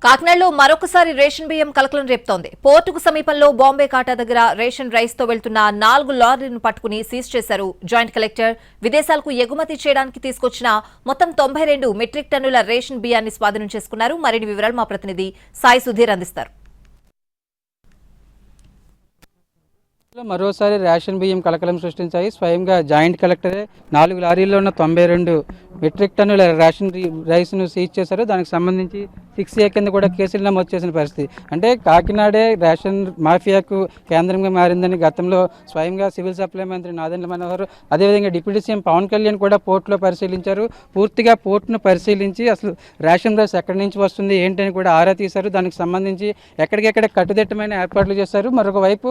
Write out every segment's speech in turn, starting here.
కాకినాడలో మరొకసారి రేషన్ బియ్యం కలకలం రేపుతోంది. పోర్టుకు సమీపంలో బాంబే కాటా దగ్గర రేషన్ రైస్ తో వెళ్తున్న 4 లారీలను పట్టుకుని సీజ్ చేశారు జాయింట్ కలెక్టర్. విదేశాలకు ఎగుమతి చేయడానికి తీసుకొచ్చిన మొత్తం 92 మెట్రిక్ టన్నుల రేషన్ బియ్యాన్ని స్వాధీనం చేసుకున్నారు. మరిన్ని వివరాలు మా ప్రతినిధి సాయి సుధీర్ అందిస్తారు. మరోసారి రేషన్ బియ్యం కలకలం సృష్టించాయి. స్వయంగా జాయింట్ కలెక్టరే 4 లారీల్లో ఉన్న 92 మెట్రిక్ టన్నుల రేషన్ రైస్ను సీజ్ చేశారు. దానికి సంబంధించి 6A కింద కూడా కేసులు నమోదు చేసిన పరిస్థితి. అంటే కాకినాడే రేషన్ మాఫియాకు కేంద్రంగా మారిందని గతంలో స్వయంగా సివిల్ సప్లై మంత్రి నాదెండ్ల మనోహర్, అదేవిధంగా డిప్యూటీ సీఎం పవన్ కళ్యాణ్ కూడా పోర్టులో పరిశీలించారు. పూర్తిగా పోర్టును పరిశీలించి అసలు రేషన్ రైస్ ఎక్కడి నుంచి వస్తుంది ఏంటని కూడా ఆరా తీశారు. దానికి సంబంధించి ఎక్కడికెక్కడ కట్టుదిట్టమైన ఏర్పాట్లు చేశారు. మరొక వైపు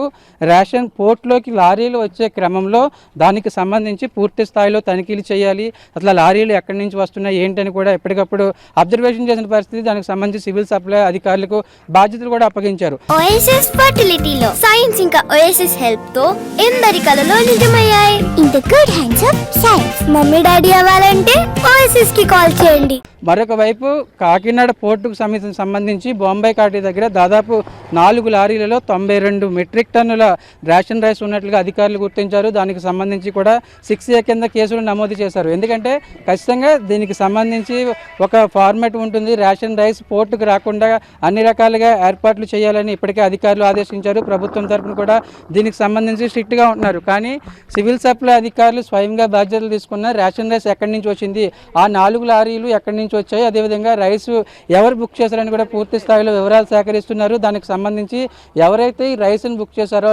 రేషన్ పోర్టులోకి లారీలు వచ్చే క్రమంలో దానికి సంబంధించి పూర్తి స్థాయిలో తనిఖీలు చేయాలి. అట్లా లారీలు ఎక్కడి నుంచి వస్తున్నాయి ఏంటని కూడా ఎప్పటికప్పుడు అబ్జర్వేషన్ చేసిన పరిస్థితి. దానికి సంబంధించి సివిల్ సప్లై అధికారులకు బాధ్యతలు కూడా అప్పగించారు. ఓఎస్ఎస్ ఫర్టిలిటీలో సైన్స్ ఇంకా ఓఎస్ఎస్ హెల్ప్ తో ఎందరి కలలు నిజమయ్యాయి. In the good hands of science. Mummy daddy అవ్వాలంటే ఓఎస్ఎస్ కి కాల్ చేయండి. మరొక వైపు కాకినాడ పోర్టుకు సంబంధించి బాంబే కాటి దగ్గర దాదాపు 4 లారీలలో 92 మెట్రిక్ టన్నుల రేషన్ రైస్ ఉన్నట్లుగా అధికారులు గుర్తించారు. దానికి సంబంధించి కూడా 6A కింద కేసులు నమోదు చేశారు. ఎందుకంటే ఖచ్చితంగా దీనికి సంబంధించి ఒక ఫార్మాట్ ఉంటుంది. రేషన్ రైస్ పోర్టుకు రాకుండా అన్ని రకాలుగా ఏర్పాట్లు చేయాలని ఇప్పటికే అధికారులు ఆదేశించారు. ప్రభుత్వం తరఫున కూడా దీనికి సంబంధించి స్ట్రిక్ట్గా ఉంటున్నారు. కానీ సివిల్ సప్లై అధికారులు స్వయంగా బాధ్యతలు తీసుకున్న రేషన్ రైస్ ఎక్కడి నుంచి వచ్చింది, ఆ 4 లారీలు ఎక్కడి నుంచి వచ్చాయి, అదేవిధంగా రైస్ ఎవరు బుక్ చేశారని కూడా పూర్తి స్థాయిలో వివరాలు సేకరిస్తున్నారు. దానికి సంబంధించి ఎవరైతే ఈ రైస్ని బుక్ చేశారో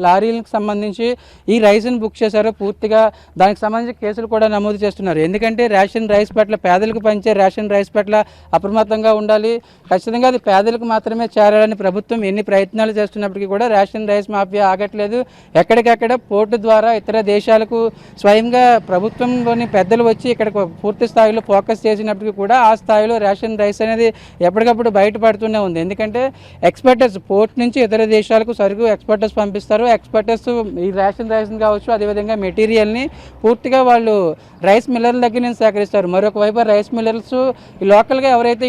లారీలకు సంబంధించి ఈ రైస్ని బుక్ చేశారో పూర్తిగా దానికి సంబంధించి కేసులు కూడా నమోదు చేస్తున్నారు. ఎందుకంటే రేషన్ రైస్ పట్ల, పేదలకు పంచే రేషన్ రైస్ పట్ల అప్రమత్తంగా ఉండాలి. ఖచ్చితంగా అది పేదలకు మాత్రమే చేరాలని ప్రభుత్వం ఎన్ని ప్రయత్నాలు చేస్తున్నప్పటికీ కూడా రేషన్ రైస్ మాఫియా ఆగట్లేదు. ఎక్కడికక్కడ పోర్టు ద్వారా ఇతర దేశాలకు స్వయంగా ప్రభుత్వంలోని పెద్దలు వచ్చి ఇక్కడ పూర్తి స్థాయిలో ఫోకస్ చేసినప్పటికీ కూడా ఆ స్థాయిలో రేషన్ రైస్ అనేది ఎప్పటికప్పుడు బయటపడుతూనే ఉంది. ఎందుకంటే ఎక్స్పర్టర్స్ పోర్ట్ నుంచి ఇతర దేశాలకు సరుకు ఎక్స్పర్టర్స్ పంపిస్తారు. ఎక్స్పర్టర్స్ ఈ రేషన్ రైస్ కావచ్చు, అదేవిధంగా మెటీరియల్ని పూర్తిగా వాళ్ళు రైస్ మిల్లర్ల దగ్గర నుంచి సేకరిస్తారు. మరొక వైపు రైస్ మిల్లర్స్ లోకల్గా ఎవరైతే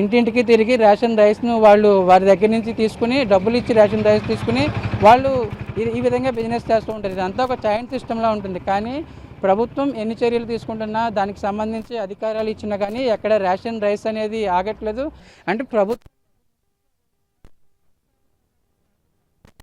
ఇంటింటికి తిరిగి రేషన్ రైస్ను వాళ్ళు వారి దగ్గర నుంచి తీసుకుని డబ్బులు ఇచ్చి రేషన్ రైస్ తీసుకుని వాళ్ళు ఈ విధంగా బిజినెస్ చేస్తూ ఉంటారు. ఇదంతా ఒక చైన్ సిస్టంలా ఉంటుంది. కానీ ప్రభుత్వం ఎన్ని చర్యలు తీసుకుంటున్నా దానికి సంబంధించి అధికారాలు ఇచ్చినా కానీ ఎక్కడ రేషన్ రైస్ అనేది ఆగట్లేదు. అంటే ప్రభుత్వం